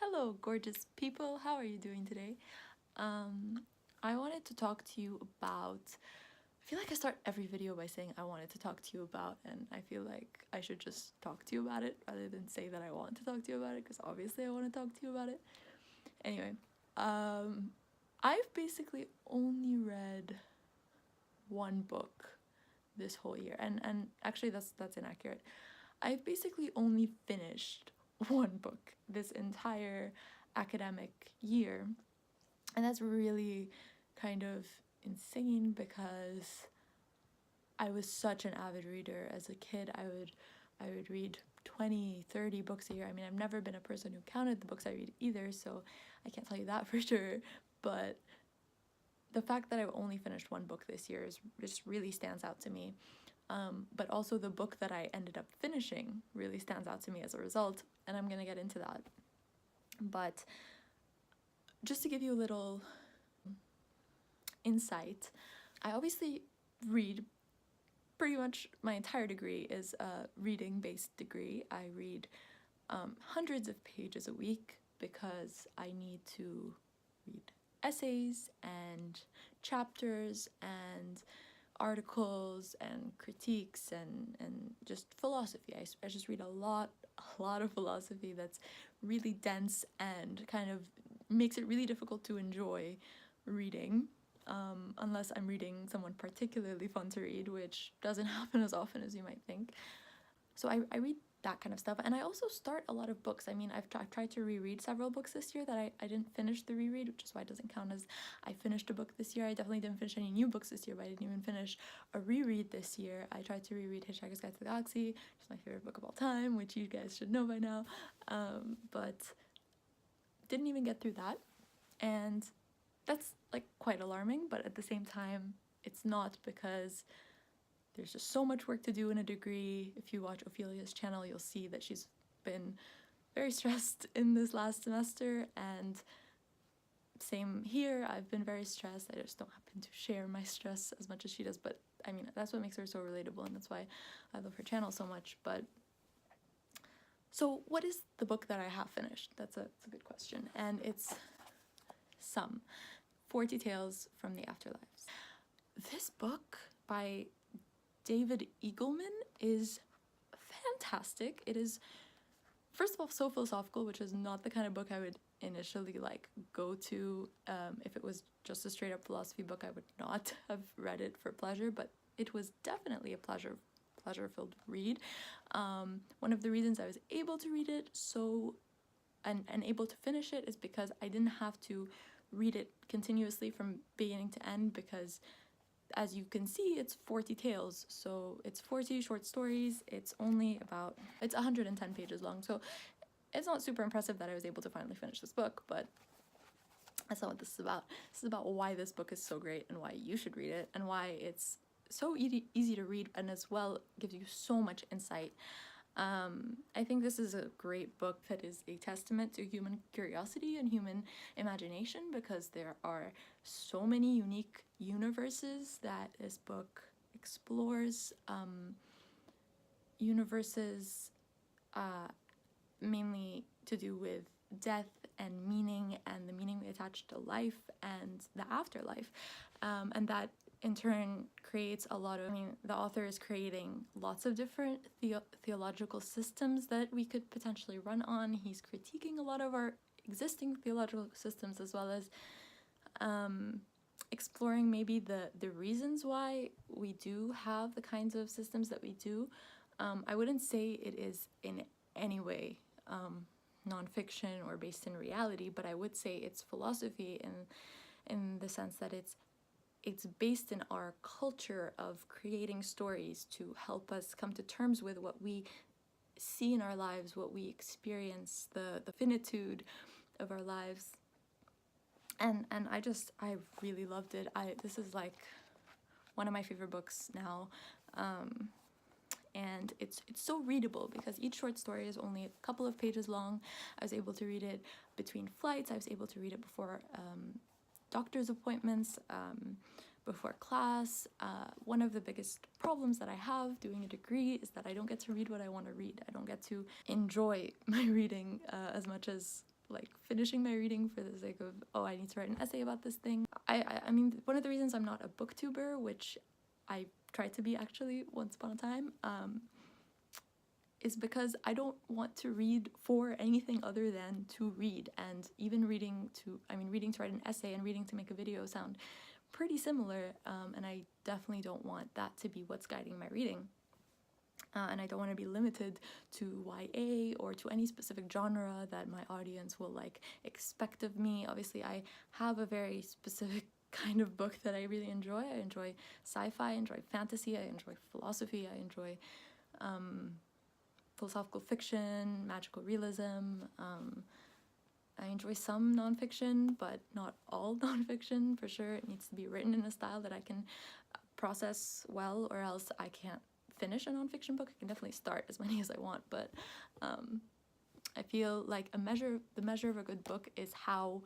Hello, gorgeous people. How are you doing today? I wanted to talk to you about. I feel like I start every video by saying I wanted to talk to you about, and I feel like I should just talk to you about it rather than say that I want to talk to you about it, because obviously I want to talk to you about it. Anyway, I've basically only read one book this whole year, and actually that's inaccurate. I've basically only finished one book this entire academic year, and that's really kind of insane because I was such an avid reader as a kid. I would read 20, 30 books a year. I mean, I've never been a person who counted the books I read either, so I can't tell you that for sure, but the fact that I've only finished one book this year just really stands out to me. But also the book that I ended up finishing really stands out to me as a result, and I'm gonna get into that. But just to give you a little insight, I obviously read pretty much my entire degree is a reading-based degree. I read hundreds of pages a week because I need to read essays and chapters and articles and critiques and just philosophy. I just read a lot of philosophy that's really dense and kind of makes it really difficult to enjoy reading, unless I'm reading someone particularly fun to read, which doesn't happen as often as you might think. So I read that kind of stuff, and I also start a lot of books. I mean, I've tried to reread several books this year that I didn't finish the reread, which is why it doesn't count as I finished a book this year. I definitely didn't finish any new books this year, but I didn't even finish a reread this year. I tried to reread Hitchhiker's Guide to the Galaxy, which is my favorite book of all time, which you guys should know by now, but didn't even get through that, and that's like quite alarming. But at the same time, it's not, because there's just so much work to do in a degree. If you watch Ophelia's channel, you'll see that she's been very stressed in this last semester, and same here. I've been very stressed. I just don't happen to share my stress as much as she does, but I mean, that's what makes her so relatable, and that's why I love her channel so much. But so what is the book that I have finished? That's a good question, and it's 40 Tales from the Afterlives. This book by David Eagleman is fantastic. It is, first of all, so philosophical, which is not the kind of book I would initially like go to. If it was just a straight up philosophy book, I would not have read it for pleasure, but it was definitely a pleasure-filled read. One of the reasons I was able to read it and able to finish it is because I didn't have to read it continuously from beginning to end, because as you can see, it's 40 tales, so it's 40 short stories. It's 110 pages long, so it's not super impressive that I was able to finally finish this book, but that's not what this is about. This is about why this book is so great and why you should read it, and why it's so easy to read, and as well gives you so much insight. I think this is a great book that is a testament to human curiosity and human imagination, because there are so many unique universes that this book explores. Universes mainly to do with death and meaning, and the meaning we attach to life and the afterlife, and that in turn creates a lot of, the author is creating lots of different theological systems that we could potentially run on. He's critiquing a lot of our existing theological systems, as well as exploring maybe the reasons why we do have the kinds of systems that we do. I wouldn't say it is in any way nonfiction or based in reality, but I would say it's philosophy in the sense that it's based in our culture of creating stories to help us come to terms with what we see in our lives, what we experience, the finitude of our lives. And I really loved it. This is like one of my favorite books now. And it's so readable because each short story is only a couple of pages long. I was able to read it between flights. I was able to read it before doctor's appointments, before class. One of the biggest problems that I have doing a degree is that I don't get to read what I want to read. I don't get to enjoy my reading as much as like finishing my reading for the sake of, oh, I need to write an essay about this thing. I mean, one of the reasons I'm not a booktuber, which I tried to be actually once upon a time, is because I don't want to read for anything other than to read. And even reading to write an essay and reading to make a video sound pretty similar, and I definitely don't want that to be what's guiding my reading. And I don't want to be limited to YA or to any specific genre that my audience will like expect of me. Obviously, I have a very specific kind of book that I really enjoy. I enjoy sci-fi, I enjoy fantasy, I enjoy philosophy, I enjoy philosophical fiction, magical realism. I enjoy some nonfiction, but not all nonfiction, for sure. It needs to be written in a style that I can process well, or else I can't finish a nonfiction book. I can definitely start as many as I want, but I feel like the measure of a good book is how,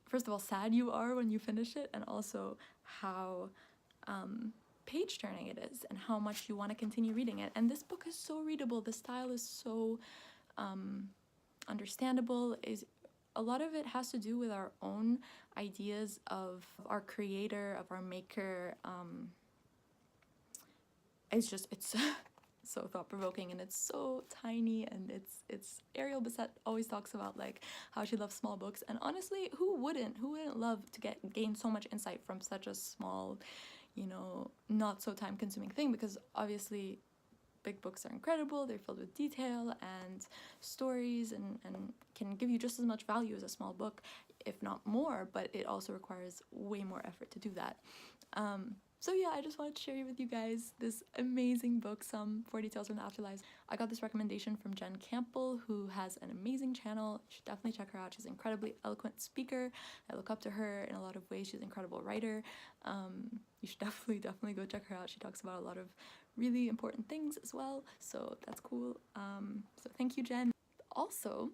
first of all, sad you are when you finish it, and also how page turning it is, and how much you want to continue reading it. And this book is so readable. The style is so understandable. Is a lot of it has to do with our own ideas of our creator, of our maker. It's so thought-provoking, and it's so tiny, and it's Ariel Bissett always talks about like how she loves small books, and honestly, who wouldn't love to gain so much insight from such a small, not so time-consuming thing? Because obviously big books are incredible, they're filled with detail and stories, and can give you just as much value as a small book, if not more, but it also requires way more effort to do that. So yeah, I just wanted to share with you guys this amazing book, Some 40 Tales from the Afterlives. I got this recommendation from Jen Campbell, who has an amazing channel. You should definitely check her out. She's an incredibly eloquent speaker. I look up to her in a lot of ways. She's an incredible writer. You should definitely go check her out. She talks about a lot of really important things as well, so that's cool. So thank you, Jen. Also,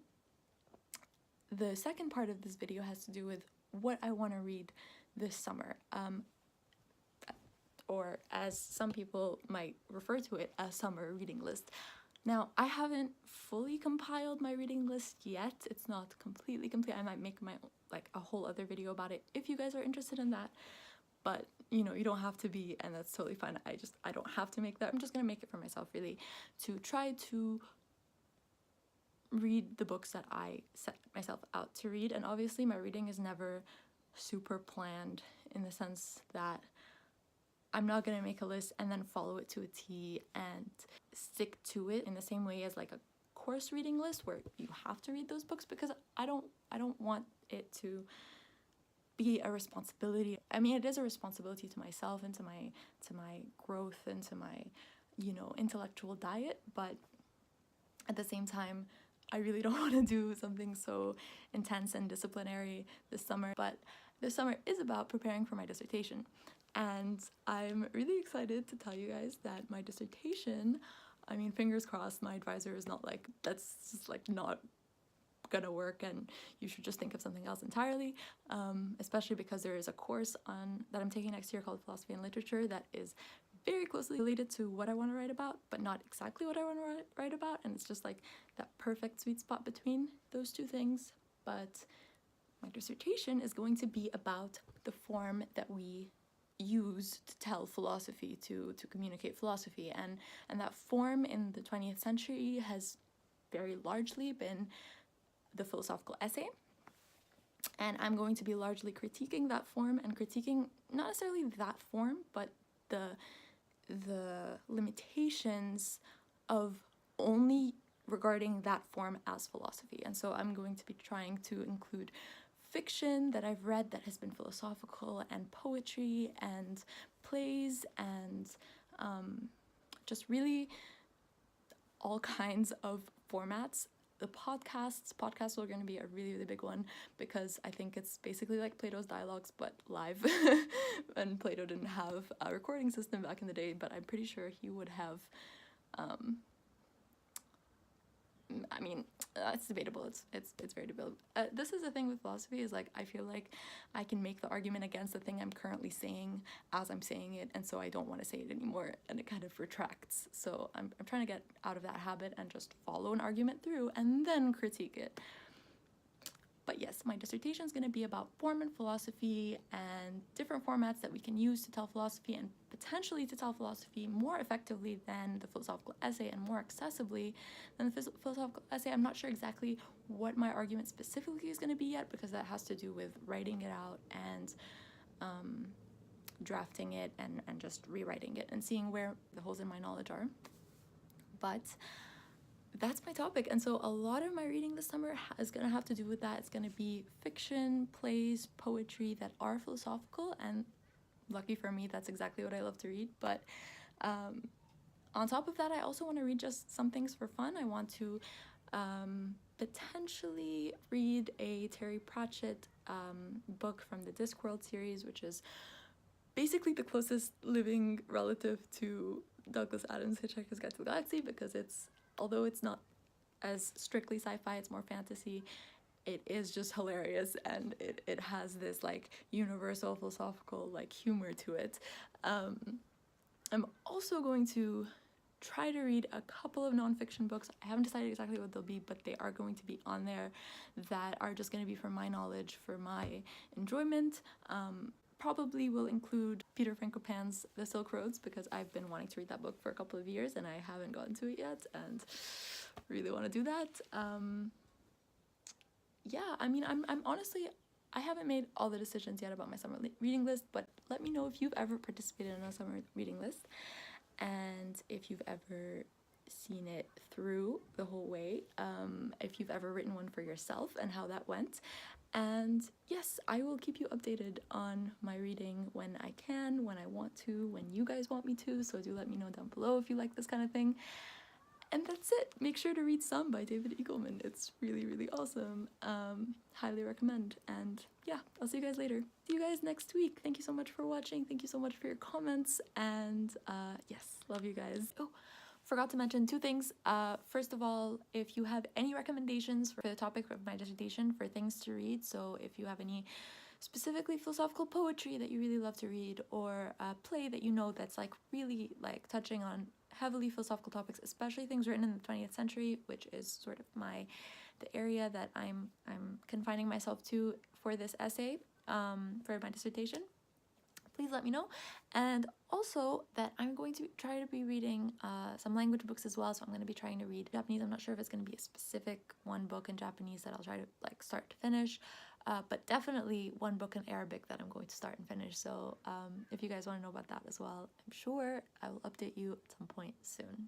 the second part of this video has to do with what I want to read this summer. Or as some people might refer to it, a summer reading list. Now, I haven't fully compiled my reading list yet. It's not completely complete. I might make a whole other video about it if you guys are interested in that. But, you don't have to be, and that's totally fine. I don't have to make that. I'm just gonna make it for myself, really, to try to read the books that I set myself out to read. And obviously, my reading is never super planned, in the sense that I'm not gonna make a list and then follow it to a T and stick to it in the same way as like a course reading list where you have to read those books, because I don't want it to be a responsibility. I mean, it is a responsibility to myself and to my growth and to my, intellectual diet, but at the same time, I really don't want to do something so intense and disciplinary this summer. But this summer is about preparing for my dissertation. And I'm really excited to tell you guys that my dissertation, I mean, fingers crossed, my advisor is not like, that's just like not gonna work and you should just think of something else entirely, especially because there is a course that I'm taking next year called Philosophy and Literature that is very closely related to what I want to write about, but not exactly what I want to write about, and it's just like that perfect sweet spot between those two things. But my dissertation is going to be about the form that we use to tell philosophy, to communicate philosophy, and that form in the 20th century has very largely been the philosophical essay, and I'm going to be largely critiquing that form, and critiquing not necessarily that form, but the limitations of only regarding that form as philosophy. And so I'm going to be trying to include fiction that I've read that has been philosophical, and poetry and plays, and just really all kinds of formats. The podcasts are going to be a really, really big one, because I think it's basically like Plato's dialogues but live. And Plato didn't have a recording system back in the day, but I'm pretty sure he would have, I mean, it's debatable. It's very debatable. This is the thing with philosophy, is like I feel like I can make the argument against the thing I'm currently saying as I'm saying it, and so I don't want to say it anymore, and it kind of retracts. So I'm trying to get out of that habit and just follow an argument through and then critique it. But yes, my dissertation is going to be about form and philosophy and different formats that we can use to tell philosophy, and potentially to tell philosophy more effectively than the philosophical essay and more accessibly than the philosophical essay. I'm not sure exactly what my argument specifically is going to be yet, because that has to do with writing it out and drafting it and just rewriting it and seeing where the holes in my knowledge are. But that's my topic, and so a lot of my reading this summer is going to have to do with that. It's going to be fiction, plays, poetry that are philosophical, and lucky for me, that's exactly what I love to read. But on top of that, I also want to read just some things for fun. I want to potentially read a Terry Pratchett book from the Discworld series, which is basically the closest living relative to Douglas Adams' Hitchhiker's Guide to the Galaxy, because although it's not as strictly sci-fi, it's more fantasy, it is just hilarious, and it has this like universal philosophical like humor to it. I'm also going to try to read a couple of nonfiction books. I haven't decided exactly what they'll be, but they are going to be on there that are just going to be for my knowledge, for my enjoyment. Probably will include Peter Frankopan's The Silk Roads, because I've been wanting to read that book for a couple of years and I haven't gotten to it yet, and really want to do that. Yeah, I mean, I'm honestly, I haven't made all the decisions yet about my summer reading list, but let me know if you've ever participated in a summer reading list, and if you've ever seen it through the whole way, if you've ever written one for yourself and how that went. And yes, I will keep you updated on my reading when I can, when I want to, when you guys want me to, so do let me know down below if you like this kind of thing. And that's it. Make sure to read Some by David Eagleman. It's really, really awesome. Highly recommend. And yeah, I'll see you guys later. See you guys next week. Thank you so much for watching. Thank you so much for your comments. And yes, love you guys. Oh, forgot to mention two things. First of all, if you have any recommendations for the topic of my dissertation for things to read, so if you have any specifically philosophical poetry that you really love to read, or a play that you know that's like really like touching on heavily philosophical topics, especially things written in the 20th century, which is sort of the area that I'm confining myself to for this essay, for my dissertation, please let me know. And also that I'm going to try to be reading some language books as well, so I'm going to be trying to read Japanese. I'm not sure if it's going to be a specific one book in Japanese that I'll try to like start to finish, but definitely one book in Arabic that I'm going to start and finish. So if you guys want to know about that as well, I'm sure I will update you at some point soon.